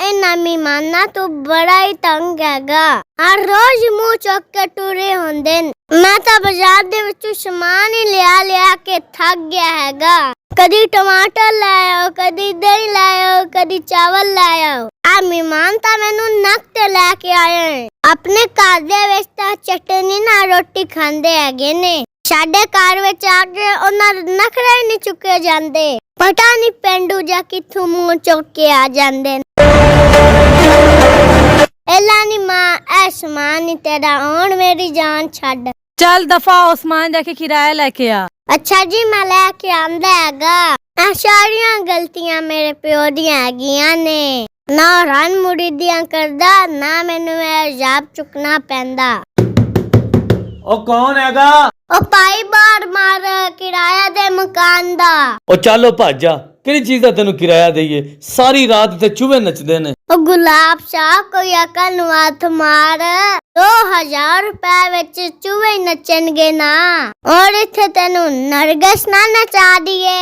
इन्हां मेहमानां तो बड़ा ही तंग हैगा। हर रोज मुंह चुक के टुरे होंदे न। मैं तो बाजार दे विचों समान ही लिया के थक गया हैगा। कदी टमाटर लाओ, कदी दही लाओ, कदी चावल लाओ। आ मेहमान ता मैनू नक ते लेके आए। अपने घर दे विच तां चटनी ना रोटी खांदे हैगे ने। साडे घर विच आके उन्हां दे नखरे ही नहीं चुके जांदे। पता नहीं पेंडू जा किथों मुंह चुक के आ जांदे। एलानी मां ऐसमान तेरा आउण मेरी जान छड़। चल दफा उस्मान जाके किराया लेके आ। अच्छा जी मैं लेके आंदा हैगा। सारियां गलतियां मेरे प्यो दियां हैगियां ने। ना रन मुरीदियां करदा ना मैनू इल्जाम चुकना पैंदा। ओ कौन हैगा? ओ भाई बार मार किराया दे मकान दा। ओ चलो भज जा। किहड़ी चीज दा तेनू किराया देईए? सारी रात ते चूहे नचदे ने। ओ गुलाब शाह कोई अकल नू हथ मार। 2000 रुपए विच चूहे नचणगे ना। और इत्थे तेनू नरगिस ना नचा दिए।